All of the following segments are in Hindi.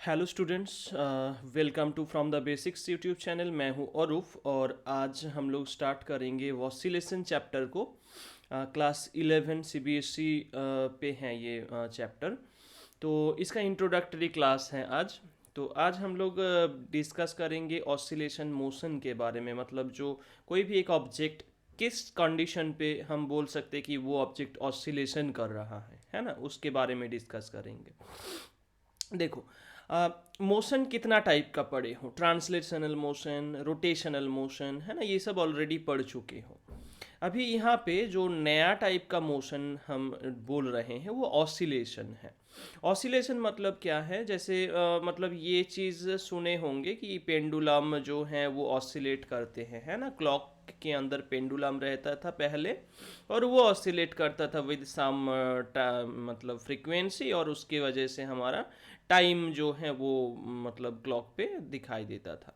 Hello students, welcome to from the basics YouTube channel. मैं हूं अरूफ और आज हम लोग स्टार्ट करेंगे ऑसिलेशन चैप्टर को। क्लास 11 सीबीएसई पे हैं ये चैप्टर। तो इसका इंट्रोडक्टरी क्लास है आज। तो आज हम लोग डिस्कस करेंगे ऑसिलेशन मोशन के बारे में, मतलब जो कोई भी एक ऑब्जेक्ट किस कंडीशन पे हम बोल सकते हैं कि वो ऑब्जेक्ट ऑसिलेशन कर रहा है ना, उसके बारे में डिस्कस करेंगे। देखो, मोशन कितना टाइप का पढ़े हो, ट्रांसलेशनल मोशन, रोटेशनल मोशन, है ना, ये सब ऑलरेडी पढ़ चुके हो। अभी यहाँ पे जो नया टाइप का मोशन हम बोल रहे हैं वो ऑसिलेशन है। ऑसिलेशन मतलब क्या है, जैसे मतलब ये चीज़ सुने होंगे कि पेंडुलम जो है वो ऑसिलेट करते हैं, है ना। क्लॉक के अंदर पेंडुलम रहता था पहले और वो ऑसिलेट करता था विद सम मतलब फ्रीक्वेंसी, और उसकी वजह से हमारा टाइम जो है वो मतलब क्लॉक पे दिखाई देता था।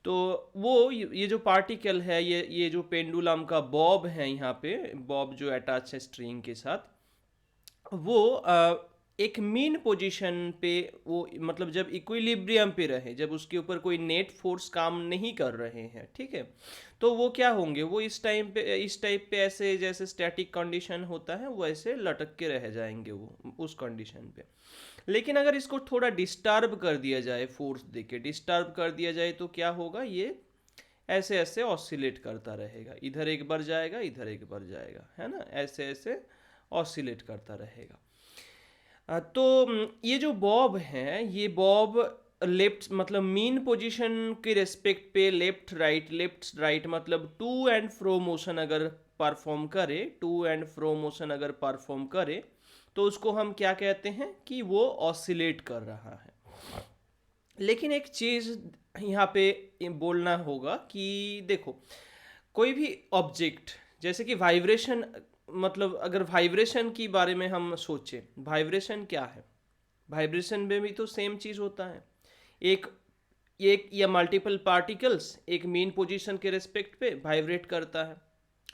तो वो ये जो पार्टिकल है, ये जो पेंडुलम का बॉब है, यहाँ पे बॉब जो अटैच है स्ट्रिंग के साथ, वो एक मीन पोजीशन पे, वो मतलब जब इक्विलिब्रियम पे रहे, जब उसके ऊपर कोई नेट फोर्स काम नहीं कर रहे हैं, ठीक है, तो वो क्या होंगे, वो इस टाइप पे ऐसे जैसे स्टैटिक कंडीशन होता है वो ऐसे लटक के रह जाएंगे वो उस कंडीशन पे। लेकिन अगर इसको थोड़ा डिस्टर्ब कर दिया जाए, फोर्स देके डिस्टर्ब कर दिया जाए, तो क्या होगा, ये ऐसे ऐसे ऑसिलेट करता रहेगा, इधर एक बार जाएगा इधर एक बार जाएगा, है ना, ऐसे ऐसे ऑसिलेट करता रहेगा। ये जो बॉब है, ये बॉब लेफ्ट मतलब मीन पोजीशन के रेस्पेक्ट पे लेफ्ट राइट मतलब टू एंड फ्रो मोशन अगर परफॉर्म करे, टू एंड फ्रो मोशन अगर परफॉर्म करे, तो उसको हम क्या कहते हैं कि वो ऑसिलेट कर रहा है। लेकिन एक चीज़ यहाँ पे बोलना होगा कि देखो, कोई भी ऑब्जेक्ट जैसे कि वाइब्रेशन, मतलब अगर वाइब्रेशन की बारे में हम सोचें, वाइब्रेशन क्या है, वाइब्रेशन में भी तो सेम चीज़ होता है। एक एक या मल्टीपल पार्टिकल्स एक मेन पोजीशन के रेस्पेक्ट पे वाइब्रेट करता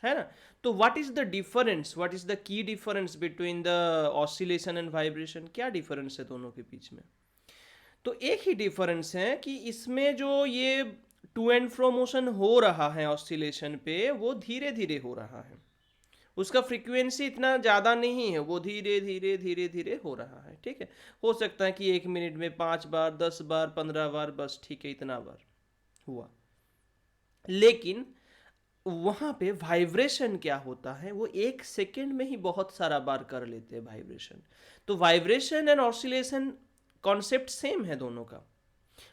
है ना। तो what is the difference, what is the key difference between the oscillation and vibration, क्या डिफरेंस है दोनों के बीच में? तो एक ही डिफरेंस है कि इसमें जो ये टू एंड फ्रो मोशन हो रहा है ऑसिलेशन पे, वो धीरे धीरे हो रहा है, उसका फ्रीक्वेंसी इतना ज़्यादा नहीं है, वो धीरे धीरे धीरे धीरे हो रहा है, ठीक है। हो सकता है कि 1 मिनट में 5 बार, 10 बार, 15 बार, बस ठीक है, इतना बार हुआ। लेकिन वहाँ पे वाइब्रेशन क्या होता है, वो 1 सेकेंड में ही बहुत सारा बार कर लेते हैं वाइब्रेशन। तो vibration and oscillation concept same है दोनों का,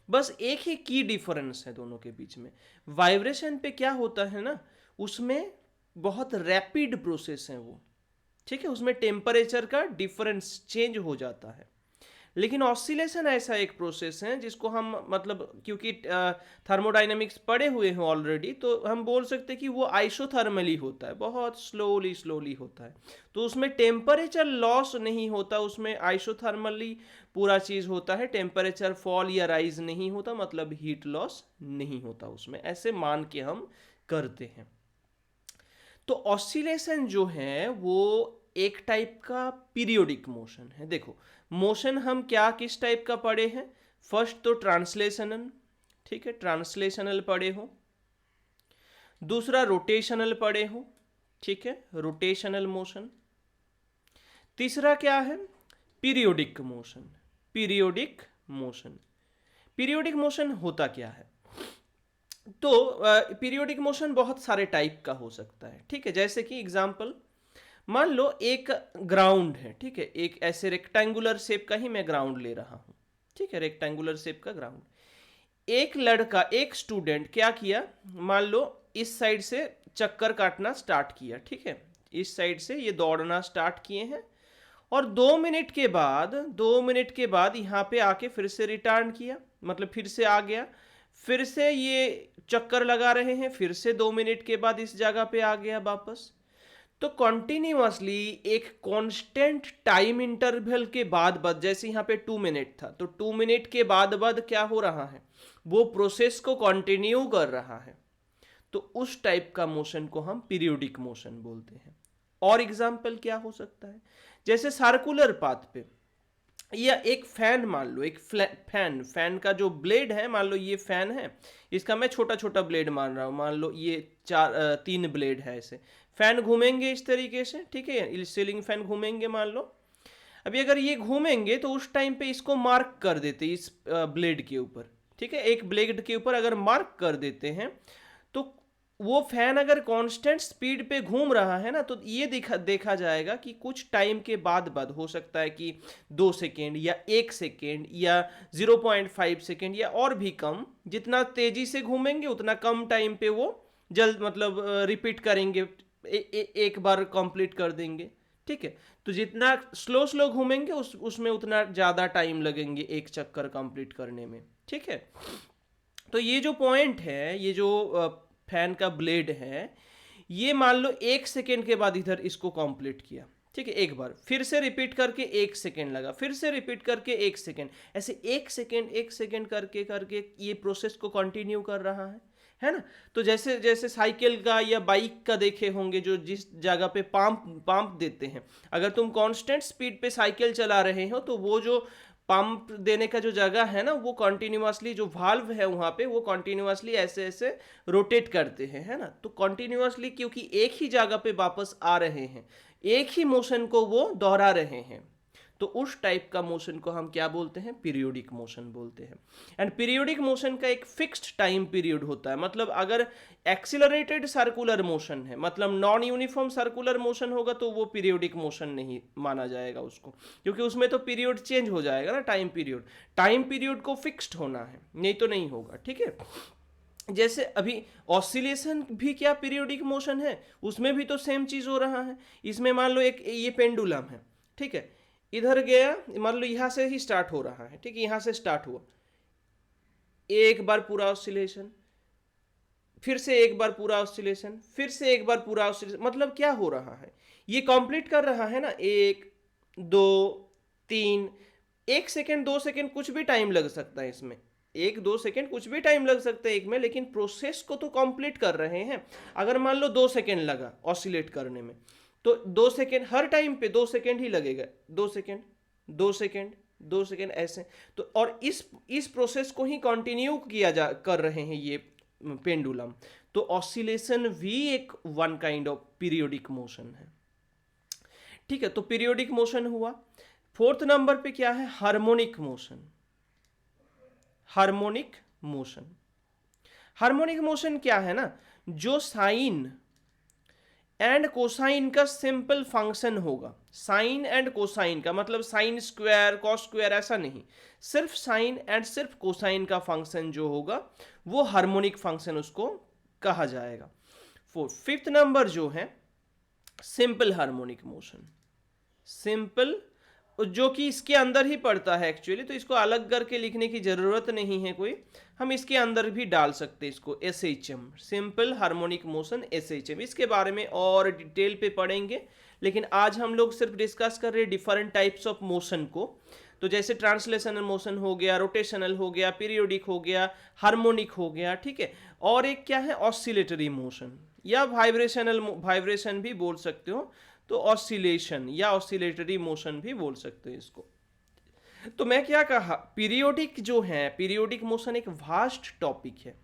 बस एक ही की डिफरेंस है दोनों के बीच में। वाइब्रेशन पे क्या होता है ना, उसमें बहुत रैपिड प्रोसेस है वो, ठीक है, उसमें टेम्परेचर का डिफरेंस चेंज हो जाता है। लेकिन ऑसिलेशन ऐसा एक प्रोसेस है जिसको हम मतलब, क्योंकि थर्मोडाइनमिक्स पढ़े हुए हैं ऑलरेडी, तो हम बोल सकते हैं कि वो आइसोथर्मली होता है, बहुत स्लोली स्लोली होता है। तो उसमें टेम्परेचर लॉस नहीं होता, उसमें आइसोथर्मली पूरा चीज़ होता है, टेम्परेचर फॉल या राइज नहीं होता, मतलब हीट लॉस नहीं होता उसमें, ऐसे मान के हम करते हैं। तो ऑसिलेशन जो है वो एक टाइप का पीरियोडिक मोशन है। देखो, मोशन हम क्या किस टाइप का पढ़े हैं, फर्स्ट तो ट्रांसलेशनल, ठीक है, ट्रांसलेशनल पढ़े हो। दूसरा रोटेशनल पढ़े हो, ठीक है, रोटेशनल मोशन। तीसरा क्या है, periodic motion, periodic motion. Periodic motion होता क्या है, तो पीरियोडिक मोशन बहुत सारे टाइप का हो सकता है, ठीक है। जैसे कि एग्जांपल, मान लो एक ग्राउंड है, ठीक है, एक ऐसे रेक्टेंगुलर शेप का ही मैं ग्राउंड ले रहा हूँ, ठीक है, रेक्टेंगुलर शेप का ग्राउंड। एक लड़का, एक स्टूडेंट क्या किया, मान लो इस साइड से चक्कर काटना स्टार्ट किया, ठीक है, इस साइड से ये दौड़ना स्टार्ट किए हैं, और 2 मिनट के बाद यहाँ पे आके फिर से रिटर्न किया, मतलब फिर से आ गया, फिर से ये चक्कर लगा रहे हैं, फिर से 2 मिनट के बाद इस जगह पे आ गया वापस। तो कॉन्टिन्यूसली एक कांस्टेंट टाइम इंटरवल के बाद बाद, जैसे यहाँ पे 2 मिनट था, तो 2 मिनट के बाद बाद क्या हो रहा है, वो प्रोसेस को कंटिन्यू कर रहा है। तो उस टाइप का मोशन को हम पीरियोडिक मोशन बोलते हैं। और एग्जाम्पल क्या हो सकता है, जैसे सर्कुलर पाथ पे, या एक फैन मान लो, एक फैन, फैन का जो ब्लेड है, मान लो ये फैन है, इसका मैं छोटा छोटा ब्लेड मान रहा हूँ, मान लो ये तीन ब्लेड है ऐसे, फैन घूमेंगे इस तरीके से, ठीक है, सीलिंग फैन घूमेंगे मान लो। अभी अगर ये घूमेंगे तो उस टाइम पे इसको मार्क कर देते इस ब्लेड के ऊपर, ठीक है, एक ब्लेड के ऊपर अगर मार्क कर देते हैं तो वो फैन अगर कांस्टेंट स्पीड पे घूम रहा है ना, तो ये देखा जाएगा कि कुछ टाइम के बाद हो सकता है कि 2 सेकेंड या 1 सेकेंड या 0.5 सेकेंड या और भी कम, जितना तेजी से घूमेंगे उतना कम टाइम पे वो जल्द मतलब रिपीट करेंगे, एक बार कंप्लीट कर देंगे, ठीक है। तो जितना स्लो स्लो घूमेंगे उसमें उतना ज़्यादा टाइम लगेंगे एक चक्कर कंप्लीट करने में, ठीक है। तो ये जो पॉइंट है, ये जो फैन का ब्लेड है, ये मान लो 1 सेकेंड के बाद इधर इसको कंप्लीट किया, ठीक है, एक बार फिर से रिपीट करके 1 सेकेंड लगा, फिर से रिपीट करके 1 सेकेंड, ऐसे 1 सेकेंड करके करके ये प्रोसेस को कंटिन्यू कर रहा है ना। तो जैसे जैसे साइकिल का या बाइक का देखे होंगे, जो जिस जगह पे पंप पंप देते हैं, अगर तुम कांस्टेंट स्पीड पे साइकिल चला रहे हो तो वो जो पंप देने का जो जगह है ना, वो कंटिन्यूअसली जो वाल्व है वहाँ पे वो कंटिन्यूअसली ऐसे ऐसे रोटेट करते हैं, है ना। तो कंटिन्यूअसली क्योंकि एक ही जगह पे वापस आ रहे हैं, एक ही मोशन को वो दोहरा रहे हैं, तो उस टाइप का मोशन को हम क्या बोलते हैं, पीरियोडिक मोशन बोलते हैं। एंड पीरियोडिक मोशन का एक फिक्स्ड टाइम पीरियड होता है, मतलब अगर एक्सिलरेटेड सर्कुलर मोशन है, मतलब नॉन यूनिफॉर्म सर्कुलर मोशन होगा तो वो पीरियोडिक मोशन नहीं माना जाएगा उसको, क्योंकि उसमें तो पीरियड चेंज हो जाएगा ना, टाइम पीरियड को फिक्स्ड होना है, नहीं तो नहीं होगा, ठीक है। जैसे अभी ऑसिलेशन भी क्या पीरियोडिक मोशन है, उसमें भी तो सेम चीज हो रहा है। इसमें मान लो एक ये पेंडुलम है, ठीक है, इधर गया, मान लो यहां से ही स्टार्ट हो रहा है, ठीक है, यहां से स्टार्ट हुआ, एक बार पूरा ऑसिलेशन, फिर से एक बार पूरा ऑसिलेशन, फिर से एक बार पूरा ऑसिलेशन, मतलब क्या हो रहा है, ये कंप्लीट कर रहा है ना, 1 2 3, 1 सेकेंड 2 सेकेंड कुछ भी टाइम लग सकता है इसमें, 1 2 सेकेंड कुछ भी टाइम लग सकता है एक में, लेकिन प्रोसेस को तो कंप्लीट कर रहे हैं। अगर मान लो 2 सेकेंड लगा ऑसिलेट करने में, तो 2 सेकेंड हर टाइम पे 2 सेकेंड ही लगेगा, 2 सेकेंड 2 सेकेंड 2 सेकेंड ऐसे। तो और इस प्रोसेस को ही कंटिन्यू किया जा कर रहे हैं ये पेंडुलम। तो ऑसिलेशन भी एक one kind of periodic motion है, ठीक है। तो पीरियोडिक मोशन हुआ। फोर्थ नंबर पे क्या है, harmonic motion. Harmonic motion, harmonic motion क्या है ना, जो साइन एंड कोसाइन का सिंपल फंक्शन होगा। साइन एंड कोसाइन का मतलब साइन स्क्वायर कॉस स्क्वायर ऐसा नहीं, सिर्फ साइन एंड सिर्फ कोसाइन का फंक्शन जो होगा वो हार्मोनिक फंक्शन उसको कहा जाएगा। फिफ्थ नंबर जो है सिंपल हार्मोनिक मोशन, सिंपल, जो कि इसके अंदर ही पड़ता है एक्चुअली, तो इसको अलग करके लिखने की जरूरत नहीं है कोई, हम इसके अंदर भी डाल सकते हैं इसको, SHM, simple harmonic motion SHM। इसके बारे में और डिटेल पे पढ़ेंगे, लेकिन आज हम लोग सिर्फ डिस्कस कर रहे हैं डिफरेंट टाइप्स ऑफ मोशन को। तो जैसे ट्रांसलेशनल मोशन हो गया, रोटेशनल हो गया, पीरियोडिक हो गया, हार्मोनिक हो गया, ठीक है। और एक क्या है, ऑसिलेटरी मोशन या वाइब्रेशन भी बोल सकते हो, तो ऑसिलेशन या ऑसिलेटरी मोशन भी बोल सकते हैं इसको। तो मैं क्या कहा, पीरियोडिक जो है, पीरियोडिक मोशन एक वास्ट टॉपिक है,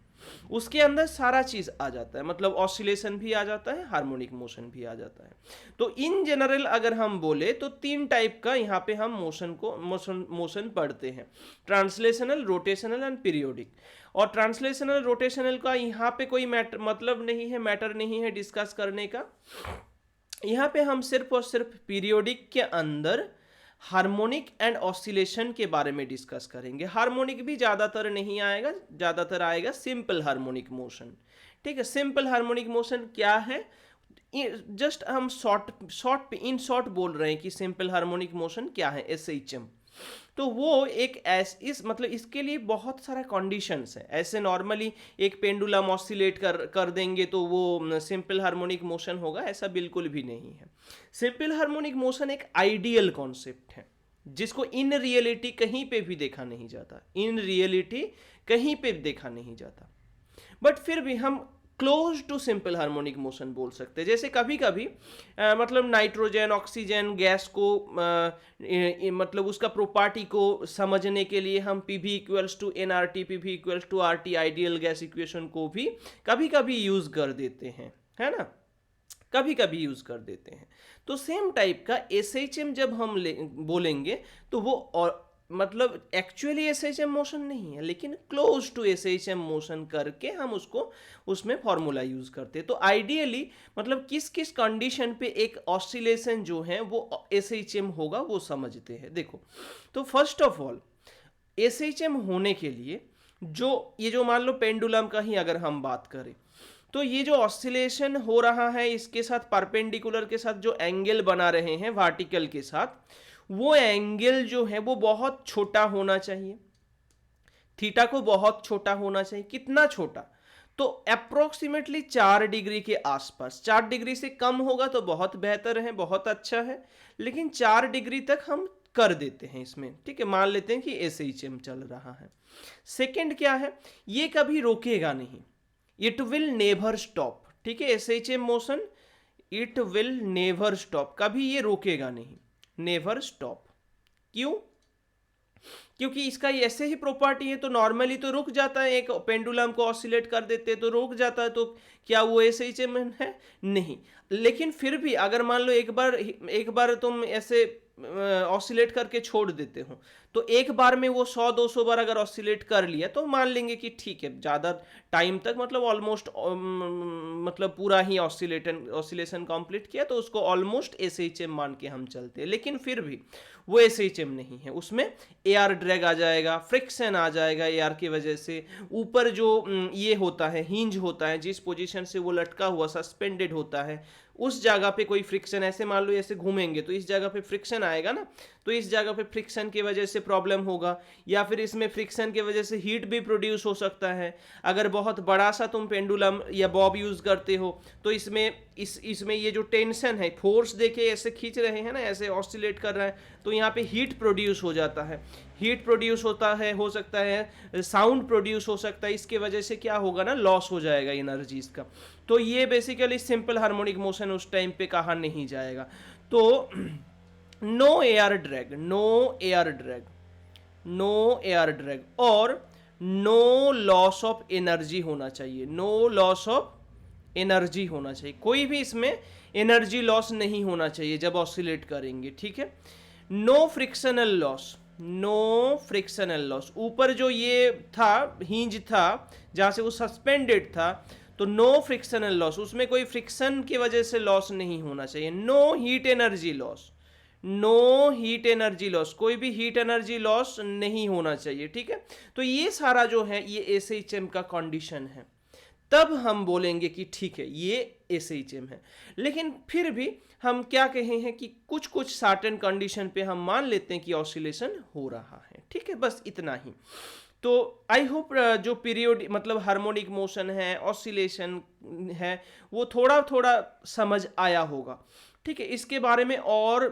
उसके अंदर सारा चीज आ जाता है, मतलब ऑसिलेशन भी आ जाता है, हार्मोनिक मोशन भी आ जाता है। तो इन जनरल अगर हम बोले तो 3 टाइप का यहाँ पे हम मोशन पढ़ते हैं, ट्रांसलेशनल, रोटेशनल एंड पीरियोडिक। और ट्रांसलेशनल रोटेशनल का यहाँ पे कोई मतलब नहीं है, मैटर नहीं है डिस्कस करने का। यहाँ पे हम सिर्फ और सिर्फ पीरियोडिक के अंदर हार्मोनिक एंड ऑसिलेशन के बारे में डिस्कस करेंगे। हार्मोनिक भी ज़्यादातर नहीं आएगा, ज़्यादातर आएगा सिंपल हार्मोनिक मोशन, ठीक है। सिंपल हार्मोनिक मोशन क्या है, जस्ट हम इन शॉर्ट बोल रहे हैं कि सिंपल हार्मोनिक मोशन क्या है, SHM। तो वो एक इस मतलब इसके लिए बहुत सारा कंडीशंस है। ऐसे नॉर्मली एक पेंडुलम ऑसिलेट कर देंगे तो वो सिंपल हार्मोनिक मोशन होगा, ऐसा बिल्कुल भी नहीं है। सिंपल हार्मोनिक मोशन एक आइडियल कॉन्सेप्ट है जिसको इन रियलिटी कहीं पे भी देखा नहीं जाता, इन रियलिटी कहीं पे देखा नहीं जाता। बट फिर भी हम close to simple harmonic motion बोल सकते हैं। जैसे कभी कभी मतलब नाइट्रोजन ऑक्सीजन गैस को मतलब उसका प्रॉपर्टी को समझने के लिए हम P V equals to N R T, P V equals to R T, ideal gas equation को भी कभी कभी यूज कर देते हैं, है ना, कभी कभी यूज कर देते हैं। तो सेम टाइप का एस एच एम जब हम बोलेंगे तो वो और मतलब actually S H M motion नहीं है, लेकिन close to S H M motion करके हम उसको उसमें फॉर्मूला यूज करते हैं। तो आइडियली मतलब किस किस कंडीशन पे एक ऑसिलेशन जो है वो एस एच एम होगा वो समझते हैं। देखो, तो first of all S H M होने के लिए जो मान लो पेंडुलम का ही अगर हम बात करें, तो ये जो ऑसिलेशन हो रहा है इसके साथ परपेंडिकुलर के साथ जो एंगल बना रहे हैं वर्टिकल के साथ, वो एंगल जो है वो बहुत छोटा होना चाहिए, थीटा को बहुत छोटा होना चाहिए। कितना छोटा? तो अप्रोक्सीमेटली 4 डिग्री के आसपास। 4 डिग्री से कम होगा तो बहुत बेहतर है, बहुत अच्छा है, लेकिन 4 डिग्री तक हम कर देते हैं इसमें, ठीक है, मान लेते हैं कि एस एच एम चल रहा है। सेकेंड क्या है, ये कभी रोकेगा नहीं, इट विल नेवर स्टॉप, ठीक है, S H M motion it will never stop, कभी ये रोकेगा नहीं, नेवर स्टॉप। क्यों? क्योंकि इसका ऐसे ही प्रॉपर्टी है, तो नॉर्मली तो रुक जाता है, एक पेंडुलम को ऑसिलेट कर देते हैं तो रुक जाता है, तो क्या वो ऐसे ही चेमन है? नहीं। लेकिन फिर भी अगर मान लो एक बार तुम ऐसे ऑसिलेट करके छोड़ देते हो, तो एक बार में वो 100-200 बार अगर ऑसिलेट कर लिया तो मान लेंगे कि ठीक है, ज़्यादा टाइम तक मतलब ऑलमोस्ट मतलब पूरा ही ऑसिलेशन कंप्लीट किया तो उसको ऑलमोस्ट एस एच एम मान के हम चलते हैं। लेकिन फिर भी वो एस एच एम नहीं है, उसमें एयर ड्रैग आ जाएगा, फ्रिक्शन आ जाएगा एयर की वजह से। ऊपर जो ये होता है हिंज होता है, जिस पोजीशन से वो लटका हुआ सस्पेंडेड होता है, उस जगह पे कोई फ्रिक्शन, ऐसे मान लो ऐसे घूमेंगे तो इस जगह पे फ्रिक्शन आएगा ना, तो इस जगह पे फ्रिक्शन की वजह से प्रॉब्लम होगा, या फिर इसमें फ्रिक्शन की वजह से हीट भी प्रोड्यूस हो सकता है। अगर बहुत बड़ा सा तुम पेंडुलम या बॉब यूज करते हो तो इसमें ये जो टेंशन है, फोर्स देके ऐसे खींच रहे हैं ना, ऐसे ऑसिलेट कर रहा है, तो यहाँ पे हीट प्रोड्यूस हो जाता है, हीट प्रोड्यूस होता है, हो सकता है साउंड प्रोड्यूस हो सकता है, इसके वजह से क्या होगा ना, लॉस हो जाएगा एनर्जीज का। तो ये बेसिकली सिंपल हार्मोनिक मोशन उस टाइम पे कहा नहीं जाएगा। तो no air drag, no air drag, no air drag, और नो लॉस ऑफ एनर्जी होना चाहिए, नो लॉस ऑफ एनर्जी होना चाहिए, कोई भी इसमें एनर्जी लॉस नहीं होना चाहिए जब ऑसिलेट करेंगे, ठीक है। No frictional loss, no frictional loss, ऊपर जो ये था हिंज था जहां से वो सस्पेंडेड था, तो नो फ्रिक्शनल लॉस, उसमें कोई फ्रिक्शन की वजह से लॉस नहीं होना चाहिए। No heat energy loss, no heat energy loss, कोई भी हीट एनर्जी लॉस नहीं होना चाहिए, ठीक है। तो ये सारा जो है ये एस एच एम का कंडीशन है, तब हम बोलेंगे कि ठीक है ये एस एच एम है। लेकिन फिर भी हम क्या कहे हैं कि कुछ कुछ सर्टेन कंडीशन पे हम मान लेते हैं कि ऑसिलेशन हो रहा है, ठीक है, बस इतना ही। तो आई होप जो पीरियड मतलब हार्मोनिक मोशन है, ऑसिलेशन है, वो थोड़ा थोड़ा समझ आया होगा, ठीक है। इसके बारे में और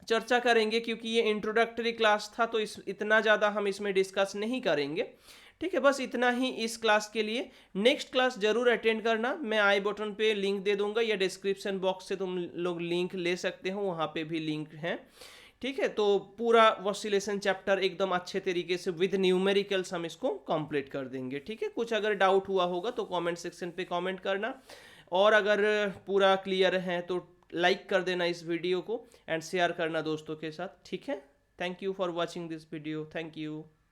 चर्चा करेंगे क्योंकि ये इंट्रोडक्टरी क्लास था, तो इतना ज़्यादा हम इसमें डिस्कस नहीं करेंगे, ठीक है। बस इतना ही इस क्लास के लिए। नेक्स्ट क्लास जरूर अटेंड करना, मैं आई बटन पे लिंक दे दूंगा या डिस्क्रिप्शन बॉक्स से तुम लोग लिंक ले सकते हो, वहाँ पे भी लिंक है, ठीक है। तो पूरा ऑसिलेशन चैप्टर एकदम अच्छे तरीके से विद न्यूमेरिकल्स हम इसको कंप्लीट कर देंगे, ठीक है। कुछ अगर डाउट हुआ होगा तो कमेंट सेक्शन पे कमेंट करना, और अगर पूरा क्लियर है तो लाइक कर देना इस वीडियो को एंड शेयर करना दोस्तों के साथ, ठीक है। Thank you for watching this video, thank you.